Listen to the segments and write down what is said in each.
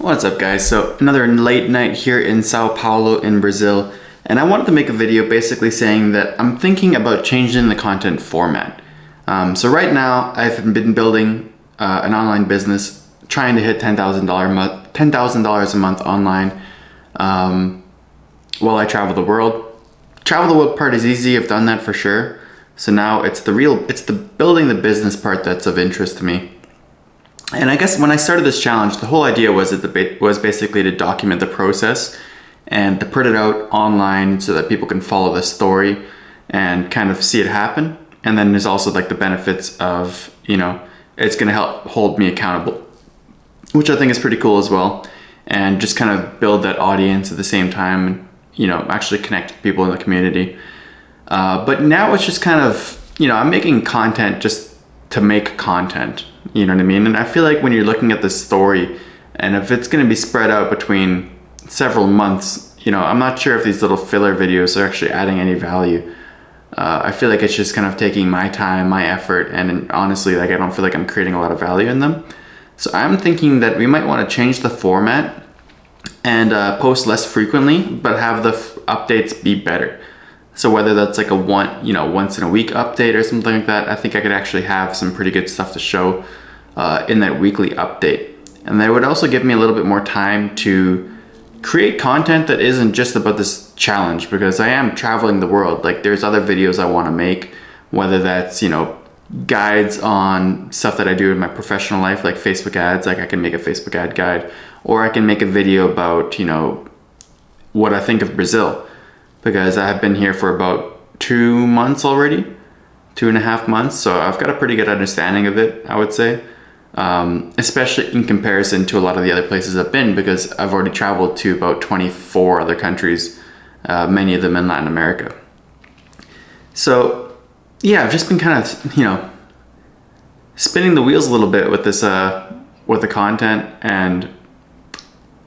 What's up, guys? So another late night here in Sao Paulo in Brazil, and I wanted to make a video basically saying that I'm thinking about changing the content format. So right now I've been building an online business, trying to hit $10,000 a month online while I travel the world. Travel the world part is easy. I've done that for sure. So now it's the building the business part that's of interest to me. And I guess when I started this challenge, the whole idea was basically to document the process and to put it out online so that people can follow the story and kind of see it happen. And then there's also like the benefits of, it's going to help hold me accountable, which I think is pretty cool as well. And just kind of build that audience at the same time, and, actually connect with people in the community. But now it's just kind of, I'm making content just to make content, you know what I mean? And I feel like when you're looking at this story, and if it's going to be spread out between several months, I'm not sure if these little filler videos are actually adding any value. I feel like it's just kind of taking my time, my effort, and honestly, I don't feel like I'm creating a lot of value in them. So I'm thinking that we might want to change the format and post less frequently, but have the updates be better. So whether that's like a once in a week update or something like that, I think I could actually have some pretty good stuff to show in that weekly update. And that would also give me a little bit more time to create content that isn't just about this challenge, because I am traveling the world. Like there's other videos I want to make, whether that's, guides on stuff that I do in my professional life, like Facebook ads, like I can make a Facebook ad guide, or I can make a video about, what I think of Brazil. Because I have been here for about 2 months already, 2.5 months. So I've got a pretty good understanding of it, I would say. Especially in comparison to a lot of the other places I've been, because I've already traveled to about 24 other countries, many of them in Latin America. So yeah, I've just been kind of, spinning the wheels a little bit with this, with the content. And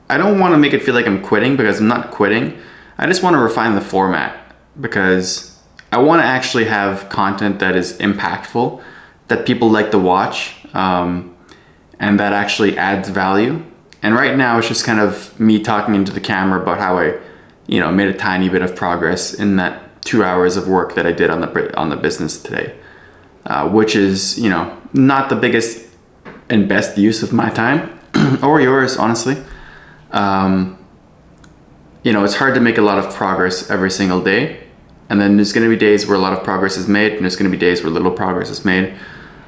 I don't want to make it feel like I'm quitting, because I'm not quitting. I just want to refine the format, because I want to actually have content that is impactful, that people like to watch, and that actually adds value. And right now it's just kind of me talking into the camera about how I, made a tiny bit of progress in that 2 hours of work that I did on the business today, which is, not the biggest and best use of my time or yours, honestly. It's hard to make a lot of progress every single day. And then there's going to be days where a lot of progress is made, and there's going to be days where little progress is made.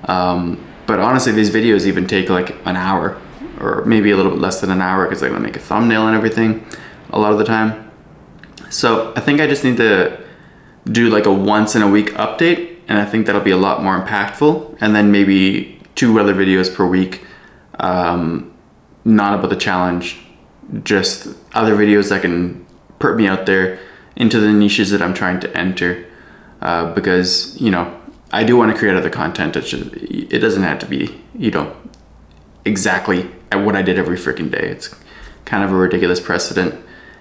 But honestly, these videos even take like an hour, or maybe a little bit less than an hour, because I gotta make a thumbnail and everything a lot of the time. So I think I just need to do like a once in a week update, and I think that'll be a lot more impactful. And then maybe 2 other videos per week, not about the challenge, just other videos that can put me out there into the niches that I'm trying to enter, because I do want to create other content. It doesn't have to be exactly what I did every freaking day. It's kind of a ridiculous precedent.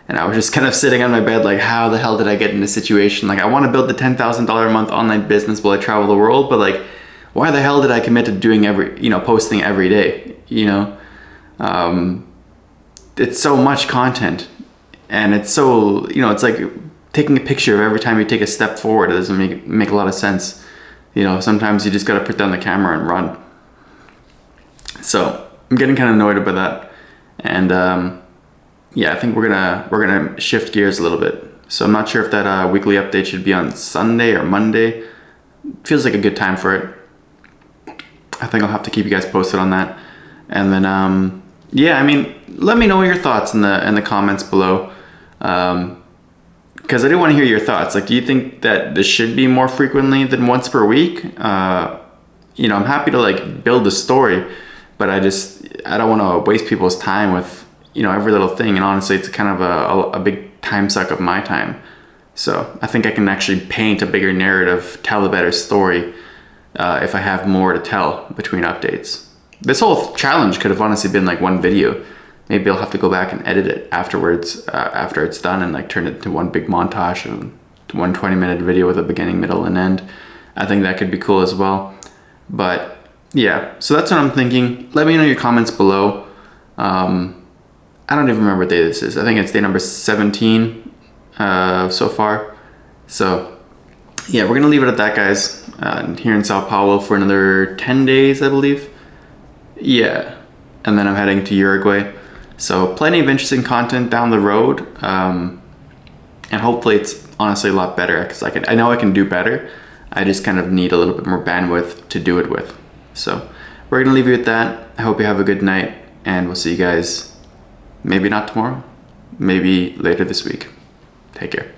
And I was just kind of sitting on my bed like, how the hell did I get in this situation? Like, I want to build the $10,000 a month online business while I travel the world, but like, why the hell did I commit to doing posting every day? It's so much content, and it's so, it's like taking a picture of every time you take a step forward. It doesn't make a lot of sense. Sometimes you just got to put down the camera and run. So I'm getting kind of annoyed about that. And yeah, I think we're gonna shift gears a little bit. So I'm not sure if that weekly update should be on Sunday or Monday. Feels like a good time for it. I think I'll have to keep you guys posted on that. And then yeah, let me know your thoughts in the comments below, because I do want to hear your thoughts. Like, do you think that this should be more frequently than once per week? I'm happy to like build the story, but I don't want to waste people's time with every little thing. And honestly, it's kind of a big time suck of my time. So I think I can actually paint a bigger narrative, tell a better story, if I have more to tell between updates. This whole challenge could have honestly been like one video. Maybe I'll have to go back and edit it afterwards, after it's done, and like turn it into one big montage of one 20-minute video with a beginning, middle, and end. I think that could be cool as well. But yeah, so that's what I'm thinking. Let me know your comments below. I don't even remember what day this is. I think it's day number 17 so far. So yeah, we're gonna leave it at that, guys. Here in Sao Paulo for another 10 days, I believe. Yeah, and then I'm heading to Uruguay. So plenty of interesting content down the road, and hopefully it's honestly a lot better, because I know I can do better. I just kind of need a little bit more bandwidth to do it with. So we're gonna leave you with that. I hope you have a good night, and we'll see you guys maybe not tomorrow, maybe later this week. Take care.